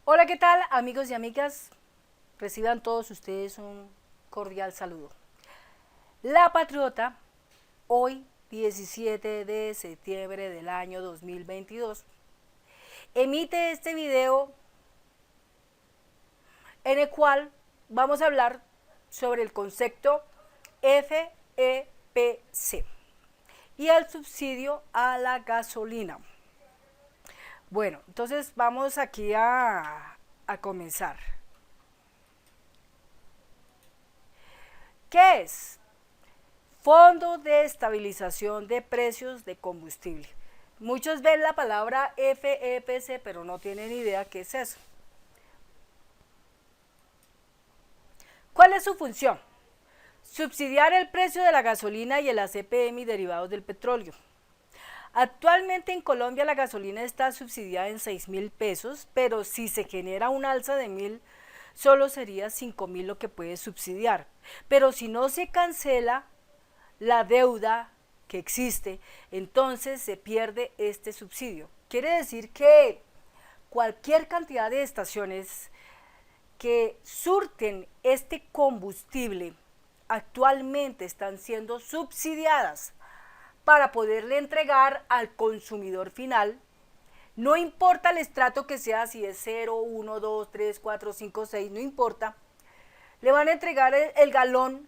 Hola, ¿qué tal, amigos y amigas? Reciban todos ustedes un cordial saludo. La Patriota, hoy 17 de septiembre del año 2022, emite este video en el cual vamos a hablar sobre el concepto FEPC y el subsidio a la gasolina. Bueno, entonces vamos aquí a comenzar. ¿Qué es? Fondo de Estabilización de Precios de Combustible. Muchos ven la palabra FEPC, pero no tienen idea qué es eso. ¿Cuál es su función? Subsidiar el precio de la gasolina y el ACPM y derivados del petróleo. Actualmente en Colombia la gasolina está subsidiada en 6.000 pesos, pero si se genera un alza de 1.000, solo sería 5.000 lo que puede subsidiar. Pero si no se cancela la deuda que existe, entonces se pierde este subsidio. Quiere decir que cualquier cantidad de estaciones que surten este combustible actualmente están siendo subsidiadas para poderle entregar al consumidor final. No importa el estrato que sea, si es 0, 1, 2, 3, 4, 5, 6, no importa. Le van a entregar el galón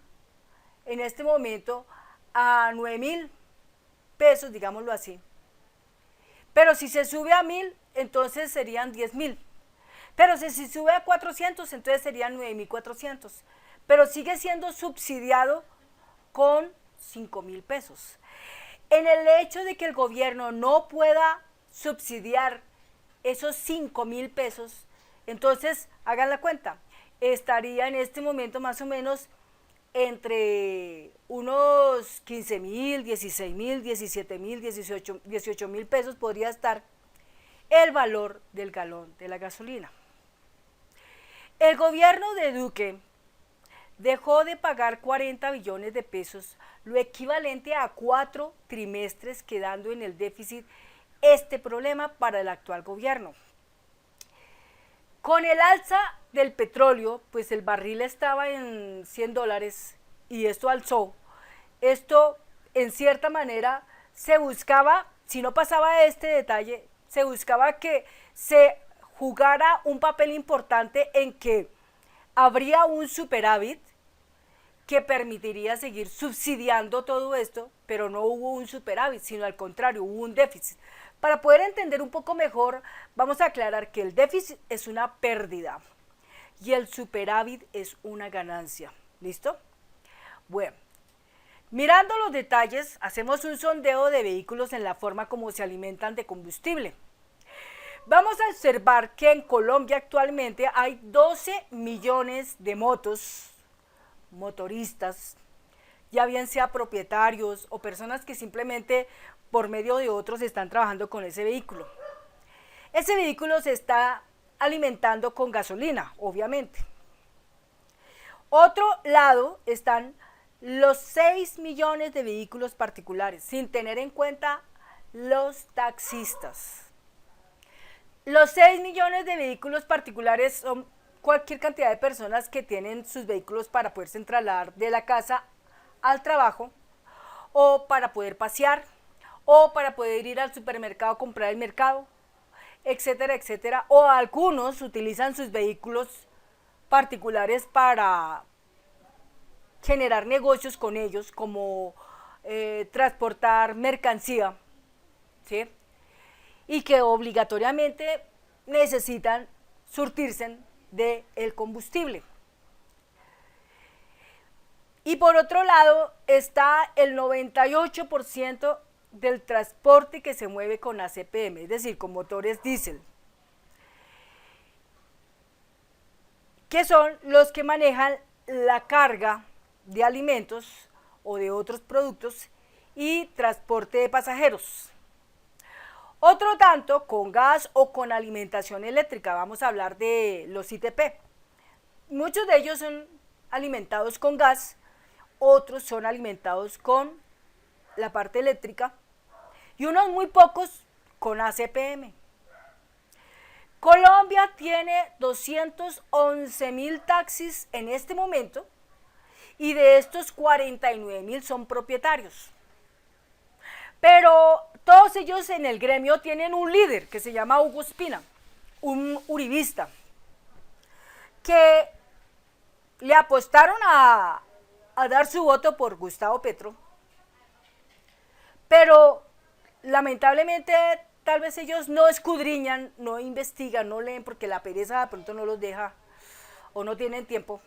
en este momento a 9.000 pesos, digámoslo así. Pero si se sube a 1.000, entonces serían 10.000. Pero si se sube a 400, entonces serían 9.400. Pero sigue siendo subsidiado con 5.000 pesos. En el hecho de que el gobierno no pueda subsidiar esos 5.000 pesos, entonces hagan la cuenta, estaría en este momento más o menos entre unos 15.000, 16.000, 17.000, 18.000 pesos podría estar el valor del galón de la gasolina. El gobierno de Duque dejó de pagar 40 billones de pesos, lo equivalente a 4 trimestres, quedando en el déficit este problema para el actual gobierno. Con el alza del petróleo, pues el barril estaba en $100 y esto alzó. Esto, en cierta manera, se buscaba, si no pasaba este detalle, se buscaba que se jugara un papel importante en que habría un superávit que permitiría seguir subsidiando todo esto, pero no hubo un superávit, sino al contrario, hubo un déficit. Para poder entender un poco mejor, vamos a aclarar que el déficit es una pérdida y el superávit es una ganancia. ¿Listo? Bueno, mirando los detalles, hacemos un sondeo de vehículos en la forma como se alimentan de combustible. Vamos a observar que en Colombia actualmente hay 12 millones de motoristas, ya bien sea propietarios o personas que simplemente por medio de otros están trabajando con ese vehículo. Ese vehículo se está alimentando con gasolina, obviamente. Otro lado están los 6 millones de vehículos particulares, sin tener en cuenta los taxistas. Los 6 millones de vehículos particulares son cualquier cantidad de personas que tienen sus vehículos para poderse trasladar de la casa al trabajo, o para poder pasear, o para poder ir al supermercado a comprar el mercado, etcétera, etcétera. O algunos utilizan sus vehículos particulares para generar negocios con ellos, como transportar mercancía, ¿sí? Y que obligatoriamente necesitan surtirse del combustible. Y por otro lado está el 98% del transporte que se mueve con ACPM, es decir, con motores diésel, que son los que manejan la carga de alimentos o de otros productos y transporte de pasajeros. Otro tanto con gas o con alimentación eléctrica, vamos a hablar de los ITP. Muchos de ellos son alimentados con gas, otros son alimentados con la parte eléctrica y unos muy pocos con ACPM. Colombia tiene 211.000 taxis en este momento y de estos 49.000 son propietarios. Pero todos ellos en el gremio tienen un líder que se llama Hugo Espina, un uribista, que le apostaron a dar su voto por Gustavo Petro, pero lamentablemente tal vez ellos no escudriñan, no investigan, no leen porque la pereza de pronto no los deja o no tienen tiempo,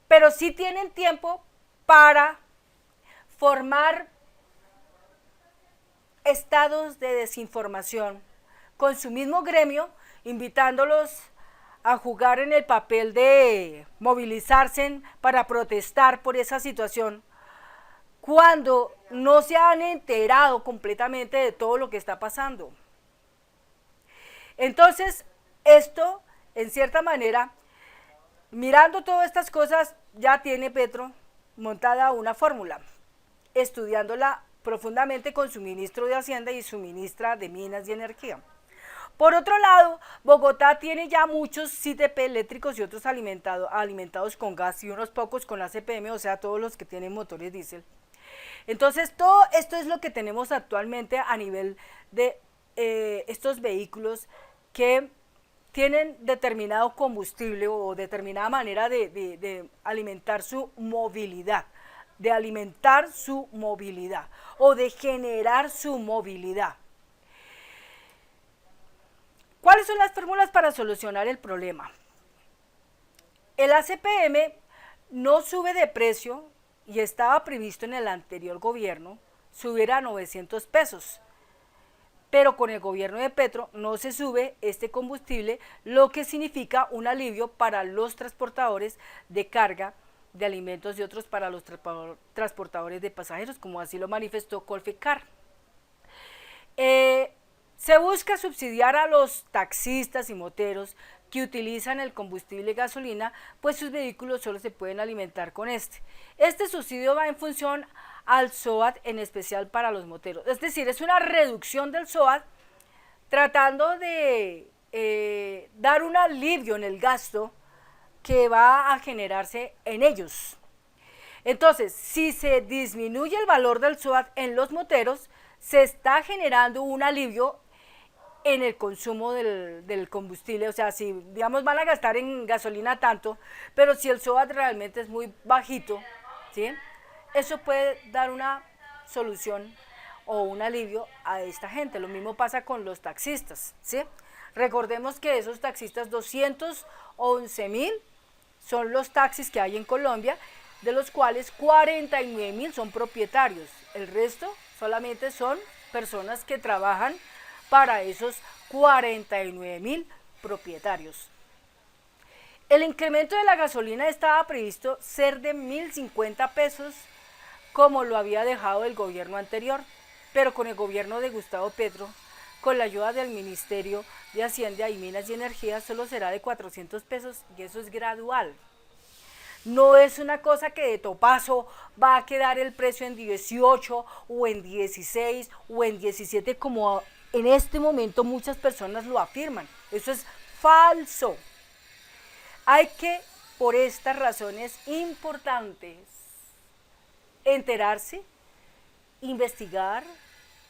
pero sí tienen tiempo para formar estados de desinformación con su mismo gremio, invitándolos a jugar en el papel de movilizarse para protestar por esa situación, cuando no se han enterado completamente de todo lo que está pasando. Entonces, esto, en cierta manera, mirando todas estas cosas, ya tiene Petro montada una fórmula, estudiándola profundamente con su ministro de Hacienda y su ministra de Minas y Energía. Por otro lado, Bogotá tiene ya muchos CTP eléctricos y otros alimentados con gas y unos pocos con ACPM, o sea, todos los que tienen motores diésel. Entonces, todo esto es lo que tenemos actualmente a nivel de estos vehículos que tienen determinado combustible o determinada manera de alimentar su movilidad, o de generar su movilidad. ¿Cuáles son las fórmulas para solucionar el problema? El ACPM no sube de precio y estaba previsto en el anterior gobierno subir a 900 pesos. Pero con el gobierno de Petro no se sube este combustible, lo que significa un alivio para los transportadores de carga de alimentos y otros para los transportadores de pasajeros, como así lo manifestó Colfecar. Se busca subsidiar a los taxistas y moteros que utilizan el combustible gasolina, pues sus vehículos solo se pueden alimentar con este. Este subsidio va en función al SOAT, en especial para los moteros. Es decir, es una reducción del SOAT tratando de dar un alivio en el gasto que va a generarse en ellos. Entonces, si se disminuye el valor del SOAT en los moteros, se está generando un alivio en el consumo del combustible. O sea, si digamos van a gastar en gasolina tanto, pero si el SOAT realmente es muy bajito, ¿sí?, eso puede dar una solución o un alivio a esta gente. Lo mismo pasa con los taxistas, ¿sí? Recordemos que esos taxistas, 211.000 son los taxis que hay en Colombia, de los cuales 49.000 son propietarios. El resto solamente son personas que trabajan para esos 49.000 propietarios. El incremento de la gasolina estaba previsto ser de 1.050 pesos, como lo había dejado el gobierno anterior, pero con el gobierno de Gustavo Petro, con la ayuda del Ministerio de Hacienda y Minas y Energía, solo será de 400 pesos y eso es gradual. No es una cosa que de topazo va a quedar el precio en 18 o en 16 o en 17 como en este momento muchas personas lo afirman. Eso es falso. Hay que, por estas razones importantes, enterarse, investigar,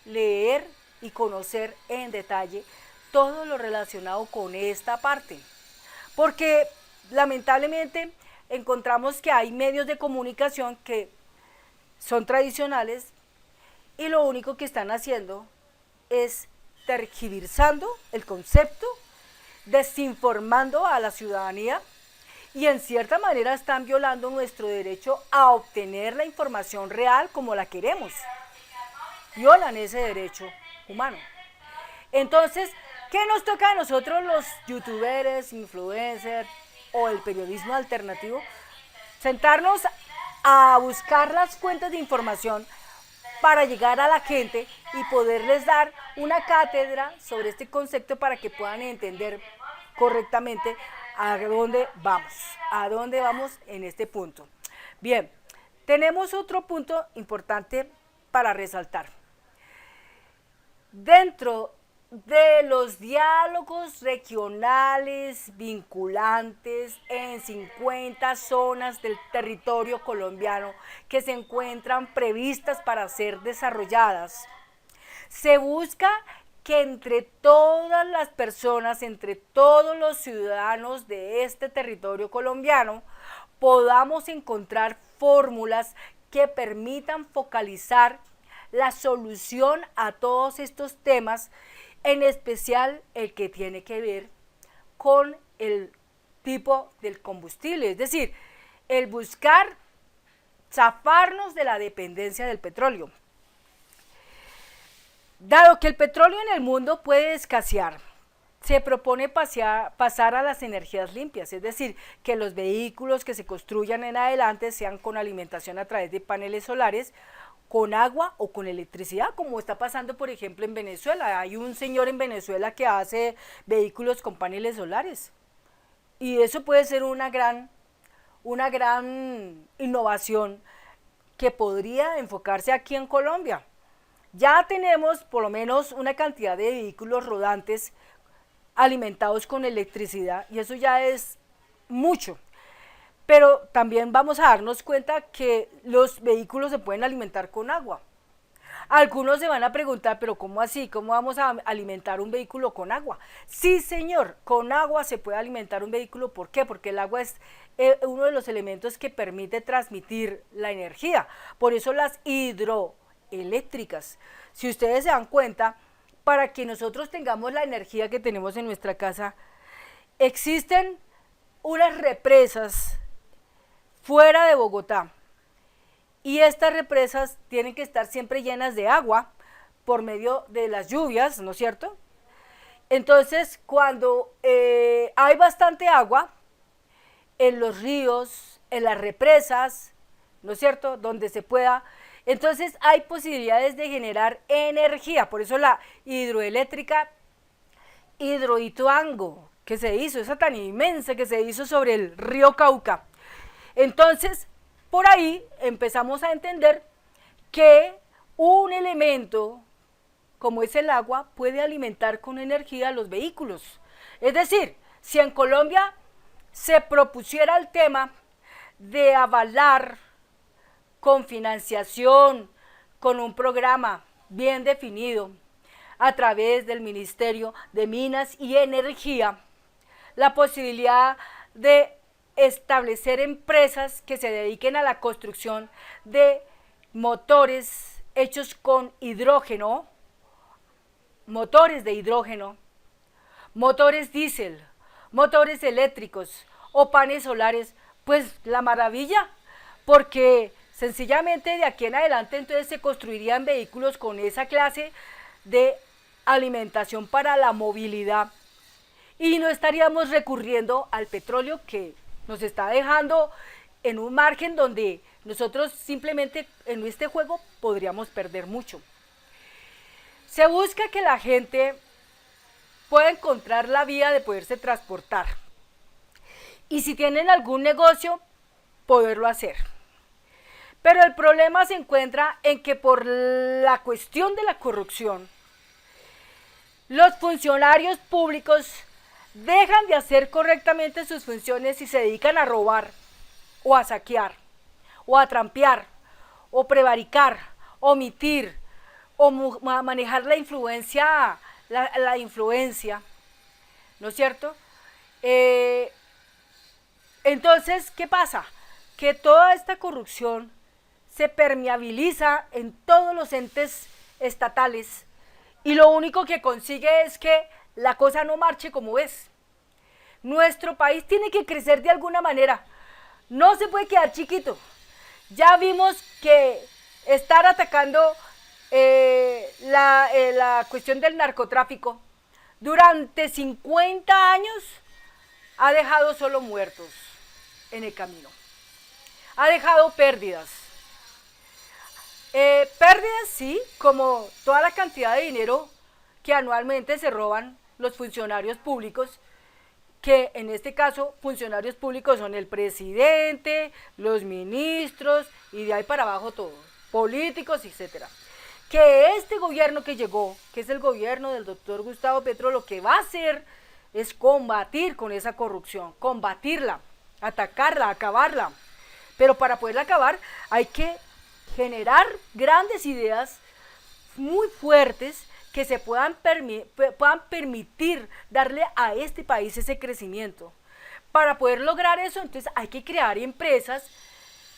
leer y conocer en detalle todo lo relacionado con esta parte. Porque lamentablemente encontramos que hay medios de comunicación que son tradicionales y lo único que están haciendo es tergiversando el concepto, desinformando a la ciudadanía y en cierta manera están violando nuestro derecho a obtener la información real como la queremos. Violan ese derecho humano. Entonces, ¿qué nos toca a nosotros los youtubers, influencers o el periodismo alternativo? Sentarnos a buscar las fuentes de información para llegar a la gente y poderles dar una cátedra sobre este concepto para que puedan entender correctamente a dónde vamos en este punto. Bien, tenemos otro punto importante para resaltar. Dentro de los diálogos regionales vinculantes en 50 zonas del territorio colombiano que se encuentran previstas para ser desarrolladas. Se busca que entre todas las personas, entre todos los ciudadanos de este territorio colombiano, podamos encontrar fórmulas que permitan focalizar la solución a todos estos temas, en especial el que tiene que ver con el tipo del combustible, es decir, el buscar zafarnos de la dependencia del petróleo. Dado que el petróleo en el mundo puede escasear, se propone pasar a las energías limpias, es decir, que los vehículos que se construyan en adelante sean con alimentación a través de paneles solares, con agua o con electricidad, como está pasando, por ejemplo, en Venezuela. Hay un señor en Venezuela que hace vehículos con paneles solares. Y eso puede ser una gran innovación que podría enfocarse aquí en Colombia. Ya tenemos por lo menos una cantidad de vehículos rodantes alimentados con electricidad y eso ya es mucho. Pero también vamos a darnos cuenta que los vehículos se pueden alimentar con agua. Algunos se van a preguntar, pero ¿cómo así? ¿Cómo vamos a alimentar un vehículo con agua? Sí, señor, con agua se puede alimentar un vehículo. ¿Por qué? Porque el agua es uno de los elementos que permite transmitir la energía. Por eso las hidroeléctricas. Si ustedes se dan cuenta, para que nosotros tengamos la energía que tenemos en nuestra casa, existen unas represas fuera de Bogotá y estas represas tienen que estar siempre llenas de agua por medio de las lluvias, ¿no es cierto? Entonces, cuando hay bastante agua en los ríos, en las represas, ¿no es cierto?, donde se pueda, entonces hay posibilidades de generar energía. Por eso la hidroeléctrica Hidroituango, que se hizo, esa tan inmensa que se hizo sobre el río Cauca. Entonces, por ahí empezamos a entender que un elemento como es el agua puede alimentar con energía a los vehículos. Es decir, si en Colombia se propusiera el tema de avalar con financiación, con un programa bien definido a través del Ministerio de Minas y Energía, la posibilidad de establecer empresas que se dediquen a la construcción de motores hechos con hidrógeno, motores de hidrógeno, motores diésel, motores eléctricos o paneles solares, pues la maravilla, porque sencillamente de aquí en adelante entonces se construirían vehículos con esa clase de alimentación para la movilidad y no estaríamos recurriendo al petróleo que nos está dejando en un margen donde nosotros simplemente en este juego podríamos perder mucho. Se busca que la gente pueda encontrar la vía de poderse transportar y si tienen algún negocio, poderlo hacer. Pero el problema se encuentra en que por la cuestión de la corrupción, los funcionarios públicos dejan de hacer correctamente sus funciones y se dedican a robar, o a saquear, o a trampear, o prevaricar, omitir, o manejar la influencia, la influencia, ¿no es cierto? Entonces, ¿qué pasa? Que toda esta corrupción se permeabiliza en todos los entes estatales y lo único que consigue es que la cosa no marche como es. Nuestro país tiene que crecer de alguna manera, no se puede quedar chiquito. Ya vimos que estar atacando la cuestión del narcotráfico durante 50 años ha dejado solo muertos en el camino, ha dejado pérdidas. Pérdidas sí, como toda la cantidad de dinero que anualmente se roban los funcionarios públicos, que en este caso funcionarios públicos son el presidente, los ministros y de ahí para abajo todos, políticos, etcétera, que este gobierno que llegó, que es el gobierno del doctor Gustavo Petro, lo que va a hacer es combatir con esa corrupción, combatirla, atacarla, acabarla. Pero para poderla acabar hay que generar grandes ideas muy fuertes que se puedan permitir darle a este país ese crecimiento. Para poder lograr eso, entonces hay que crear empresas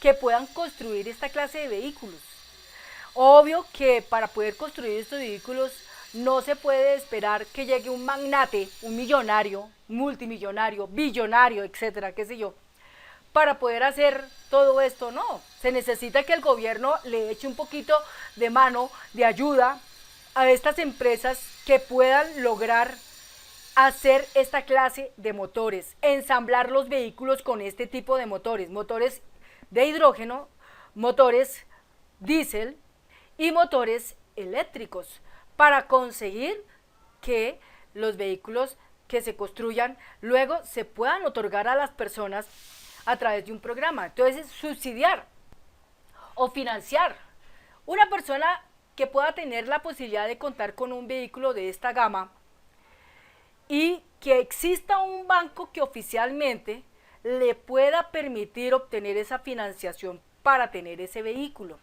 que puedan construir esta clase de vehículos. Obvio que para poder construir estos vehículos no se puede esperar que llegue un magnate, un millonario, multimillonario, billonario, etcétera, qué sé yo, para poder hacer todo esto. No, se necesita que el gobierno le eche un poquito de mano, de ayuda a estas empresas que puedan lograr hacer esta clase de motores, ensamblar los vehículos con este tipo de motores, motores de hidrógeno, motores diésel y motores eléctricos, para conseguir que los vehículos que se construyan luego se puedan otorgar a las personas a través de un programa. Entonces, subsidiar o financiar. Una persona que pueda tener la posibilidad de contar con un vehículo de esta gama y que exista un banco que oficialmente le pueda permitir obtener esa financiación para tener ese vehículo.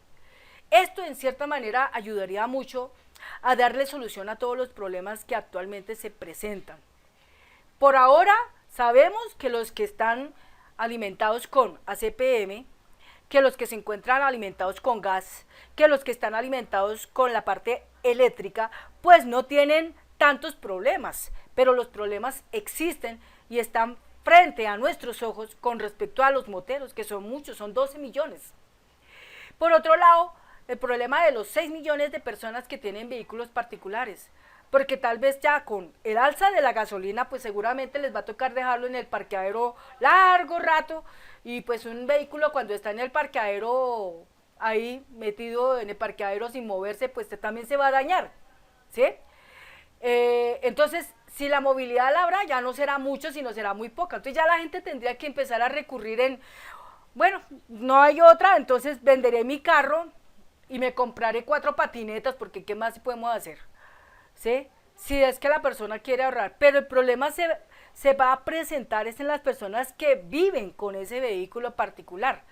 Esto en cierta manera ayudaría mucho a darle solución a todos los problemas que actualmente se presentan. Por ahora sabemos que los que están alimentados con ACPM, que los que se encuentran alimentados con gas, que los que están alimentados con la parte eléctrica, pues no tienen tantos problemas, pero los problemas existen y están frente a nuestros ojos con respecto a los moteros, que son muchos, son 12 millones. Por otro lado, el problema de los 6 millones de personas que tienen vehículos particulares, porque tal vez ya con el alza de la gasolina, pues seguramente les va a tocar dejarlo en el parqueadero largo rato, y pues un vehículo cuando está en el parqueadero, ahí metido en el parqueadero sin moverse, pues también se va a dañar, ¿sí? Entonces, si la movilidad la habrá, ya no será mucho, sino será muy poca. Entonces ya la gente tendría que empezar a recurrir en, bueno, no hay otra, entonces venderé mi carro y me compraré 4 patinetas, porque ¿qué más podemos hacer? ¿Sí? Si es que la persona quiere ahorrar, pero el problema se va a presentar es en las personas que viven con ese vehículo particular,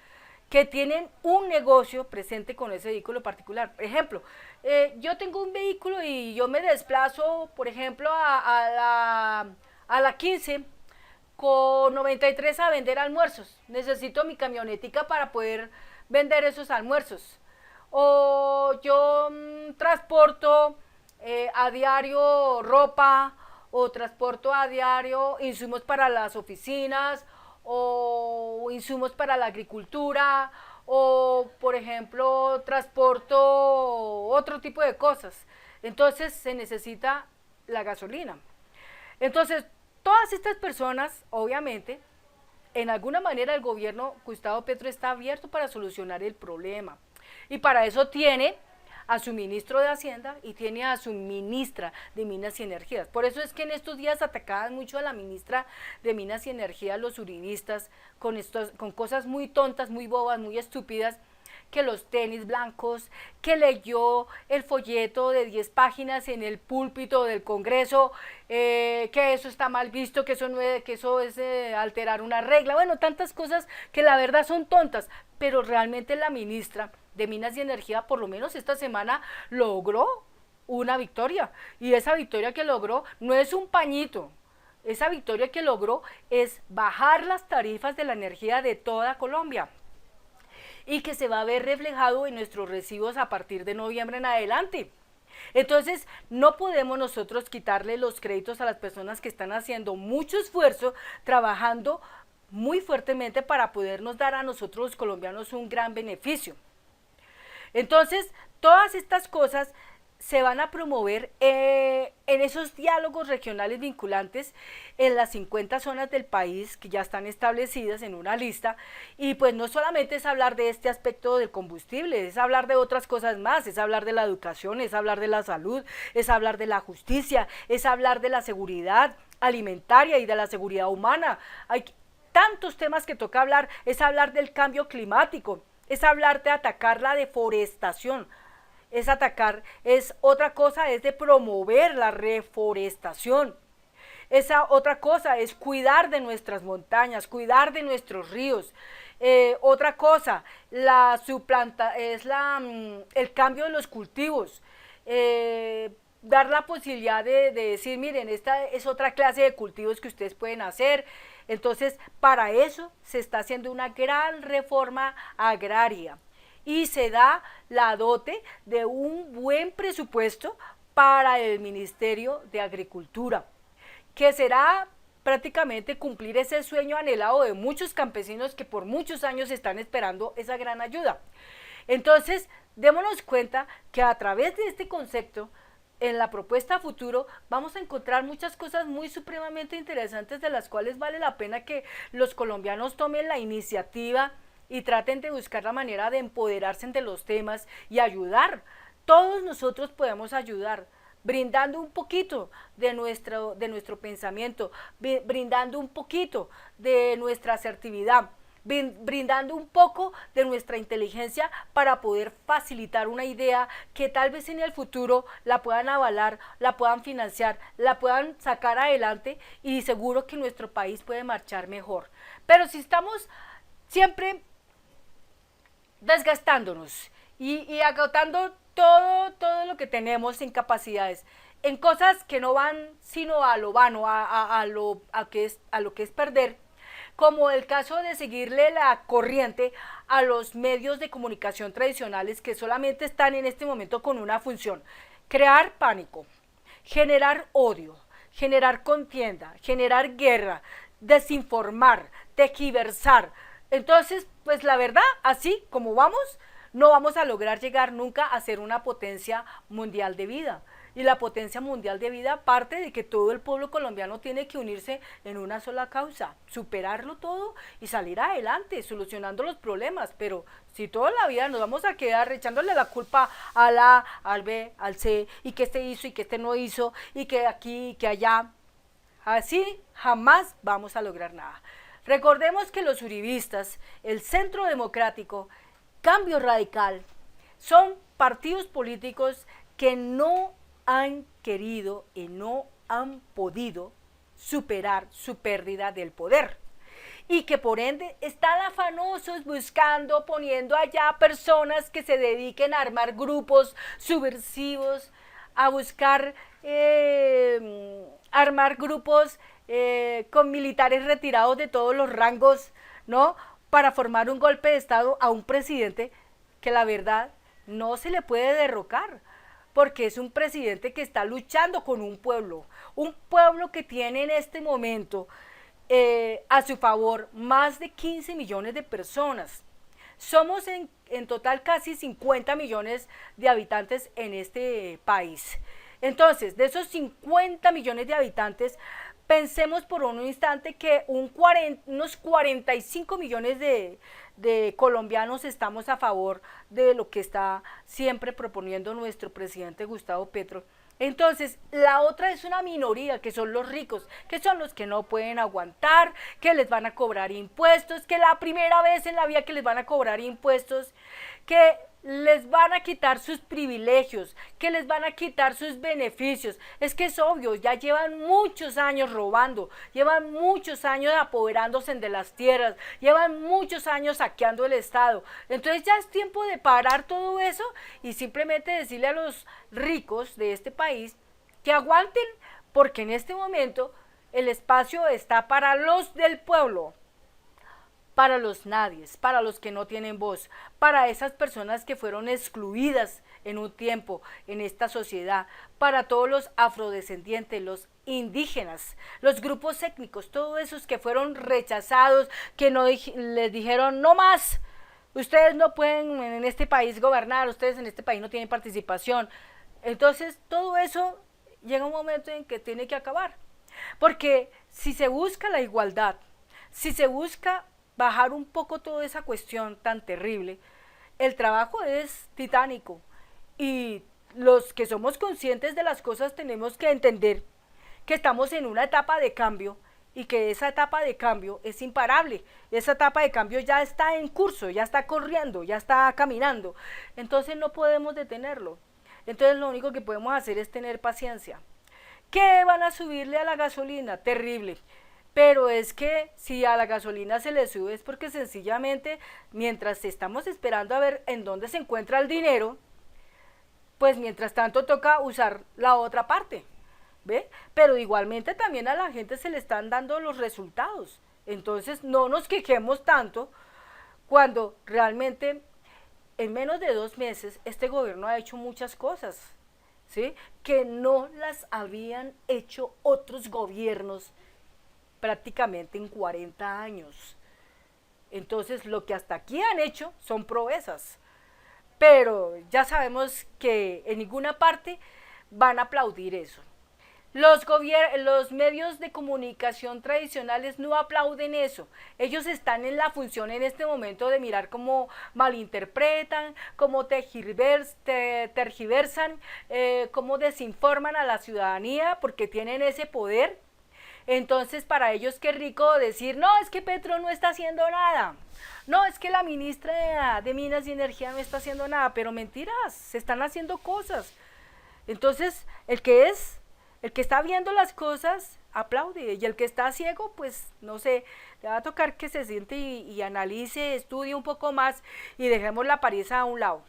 que tienen un negocio presente con ese vehículo particular. Por ejemplo, yo tengo un vehículo y yo me desplazo, por ejemplo, a la 15 con 93 a vender almuerzos. Necesito mi camionetica para poder vender esos almuerzos. O yo transporto a diario ropa, o transporto a diario insumos para las oficinas, o insumos para la agricultura, o por ejemplo transporto otro tipo de cosas. Entonces se necesita la gasolina. Entonces todas estas personas, obviamente, en alguna manera el gobierno Gustavo Petro está abierto para solucionar el problema, y para eso tiene a su ministro de Hacienda y tiene a su ministra de Minas y Energías. Por eso es que en estos días atacaban mucho a la ministra de Minas y Energías los urinistas con cosas muy tontas, muy bobas, muy estúpidas, que los tenis blancos, que leyó el folleto de 10 páginas en el púlpito del Congreso, que eso está mal visto, que eso es alterar una regla. Bueno, tantas cosas que la verdad son tontas, pero realmente la ministra de Minas y Energía, por lo menos esta semana, logró una victoria, y esa victoria que logró no es un pañito. Esa victoria que logró es bajar las tarifas de la energía de toda Colombia, y que se va a ver reflejado en nuestros recibos a partir de noviembre en adelante. Entonces, no podemos nosotros quitarle los créditos a las personas que están haciendo mucho esfuerzo, trabajando muy fuertemente para podernos dar a nosotros los colombianos un gran beneficio. Entonces, todas estas cosas se van a promover en esos diálogos regionales vinculantes en las 50 zonas del país que ya están establecidas en una lista, y pues no solamente es hablar de este aspecto del combustible, es hablar de otras cosas más, es hablar de la educación, es hablar de la salud, es hablar de la justicia, es hablar de la seguridad alimentaria y de la seguridad humana. Hay tantos temas que toca hablar, es hablar del cambio climático, es hablar de atacar la deforestación. es atacar, es otra cosa, es de promover la reforestación. Esa otra cosa es cuidar de nuestras montañas, cuidar de nuestros ríos. Otra cosa, la suplanta, es el cambio de los cultivos. Dar la posibilidad de decir, miren, esta es otra clase de cultivos que ustedes pueden hacer. Entonces, para eso se está haciendo una gran reforma agraria y se da la dote de un buen presupuesto para el Ministerio de Agricultura, que será prácticamente cumplir ese sueño anhelado de muchos campesinos que por muchos años están esperando esa gran ayuda. Entonces, démonos cuenta que a través de este concepto, en la propuesta futuro, vamos a encontrar muchas cosas muy supremamente interesantes de las cuales vale la pena que los colombianos tomen la iniciativa y traten de buscar la manera de empoderarse de los temas y ayudar. Todos nosotros podemos ayudar, brindando un poquito de nuestro pensamiento, brindando un poquito de nuestra asertividad, brindando un poco de nuestra inteligencia para poder facilitar una idea que tal vez en el futuro la puedan avalar, la puedan financiar, la puedan sacar adelante y seguro que nuestro país puede marchar mejor. Pero si estamos siempre desgastándonos y agotando todo lo que tenemos en capacidades, en cosas que no van sino a lo vano, a lo que es perder, como el caso de seguirle la corriente a los medios de comunicación tradicionales que solamente están en este momento con una función: crear pánico, generar odio, generar contienda, generar guerra, desinformar, tergiversar. Entonces, pues la verdad, así como vamos, no vamos a lograr llegar nunca a ser una potencia mundial de vida. Y la potencia mundial de vida parte de que todo el pueblo colombiano tiene que unirse en una sola causa, superarlo todo y salir adelante, solucionando los problemas. Pero si toda la vida nos vamos a quedar echándole la culpa al A, al B, al C, y que este hizo y que este no hizo, y que aquí y que allá, así jamás vamos a lograr nada. Recordemos que los uribistas, el Centro Democrático, Cambio Radical, son partidos políticos que no han querido y no han podido superar su pérdida del poder y que por ende están afanosos buscando, poniendo allá personas que se dediquen a armar grupos subversivos, a buscar armar grupos con militares retirados de todos los rangos, ¿no?, para formar un golpe de estado a un presidente que la verdad no se le puede derrocar, porque es un presidente que está luchando con un pueblo que tiene en este momento a su favor más de 15 millones de personas. Somos en total casi 50 millones de habitantes en este país. Entonces, de esos 50 millones de habitantes, pensemos por un instante que unos 45 millones de colombianos estamos a favor de lo que está siempre proponiendo nuestro presidente Gustavo Petro. Entonces, la otra es una minoría, que son los ricos, que son los que no pueden aguantar, que les van a cobrar impuestos, que la primera vez en la vida que les van a cobrar impuestos, que les van a quitar sus privilegios, que les van a quitar sus beneficios. Es que es obvio, ya llevan muchos años robando, llevan muchos años apoderándose de las tierras, llevan muchos años saqueando el Estado. Entonces ya es tiempo de parar todo eso y simplemente decirle a los ricos de este país que aguanten, porque en este momento el espacio está para los del pueblo, para los nadies, para los que no tienen voz, para esas personas que fueron excluidas en un tiempo en esta sociedad, para todos los afrodescendientes, los indígenas, los grupos étnicos, todos esos que fueron rechazados, que no les dijeron no más, ustedes no pueden en este país gobernar, ustedes en este país no tienen participación. Entonces todo eso llega un momento en que tiene que acabar, porque si se busca la igualdad, si se busca bajar un poco toda esa cuestión tan terrible, el trabajo es titánico y los que somos conscientes de las cosas tenemos que entender que estamos en una etapa de cambio y que esa etapa de cambio es imparable, esa etapa de cambio ya está en curso, ya está corriendo, ya está caminando, entonces no podemos detenerlo, entonces lo único que podemos hacer es tener paciencia. ¿Qué van a subirle a la gasolina? Terrible. Pero es que si a la gasolina se le sube es porque sencillamente mientras estamos esperando a ver en dónde se encuentra el dinero, pues mientras tanto toca usar la otra parte, ¿ve? Pero igualmente también a la gente se le están dando los resultados. Entonces no nos quejemos tanto cuando realmente en menos de 2 meses este gobierno ha hecho muchas cosas, ¿sí? Que no las habían hecho otros gobiernos prácticamente en 40 años. Entonces lo que hasta aquí han hecho son proezas, pero ya sabemos que en ninguna parte van a aplaudir eso. Los medios de comunicación tradicionales no aplauden eso. Ellos están en la función en este momento de mirar cómo malinterpretan, cómo tergiversan, cómo desinforman a la ciudadanía porque tienen ese poder. Entonces para ellos qué rico decir, no, es que Petro no está haciendo nada. No, es que la ministra de Minas y Energía no está haciendo nada. Pero mentiras, se están haciendo cosas. Entonces el que está viendo las cosas aplaude y el que está ciego, pues no sé, le va a tocar que se siente y analice, estudie un poco más y dejemos la apariencia a un lado.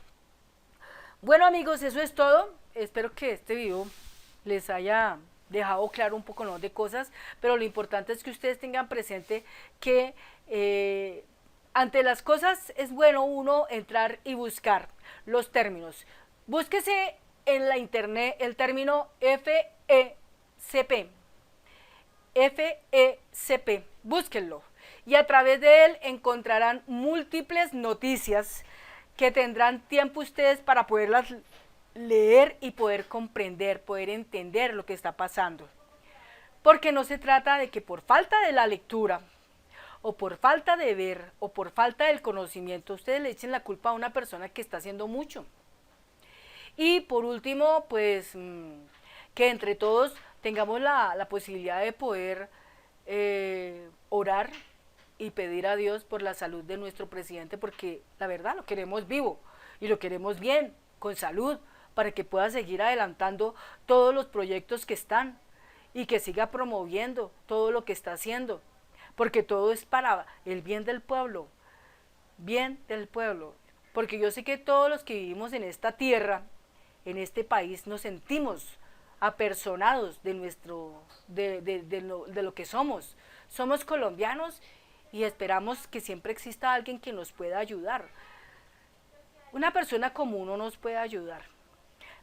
Bueno amigos, eso es todo. Espero que este video les haya dejado claro un poco ¿no? de cosas, pero lo importante es que ustedes tengan presente que ante las cosas es bueno uno entrar y buscar los términos. Búsquese en la internet el término FECP, búsquenlo y a través de él encontrarán múltiples noticias que tendrán tiempo ustedes para poderlas leer y poder comprender, poder entender lo que está pasando. Porque no se trata de que por falta de la lectura, o por falta de ver, o por falta del conocimiento, ustedes le echen la culpa a una persona que está haciendo mucho. Y por último, pues, que entre todos tengamos la posibilidad de poder orar y pedir a Dios por la salud de nuestro presidente, porque la verdad lo queremos vivo y lo queremos bien, con salud, para que pueda seguir adelantando todos los proyectos que están y que siga promoviendo todo lo que está haciendo, porque todo es para el bien del pueblo, porque yo sé que todos los que vivimos en esta tierra, en este país, nos sentimos apersonados de lo que somos. Somos colombianos y esperamos que siempre exista alguien que nos pueda ayudar. Una persona común no nos puede ayudar,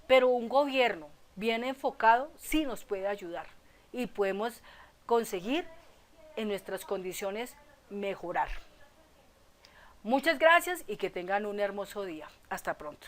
pero un gobierno bien enfocado sí nos puede ayudar y podemos conseguir en nuestras condiciones mejorar. Muchas gracias y que tengan un hermoso día. Hasta pronto.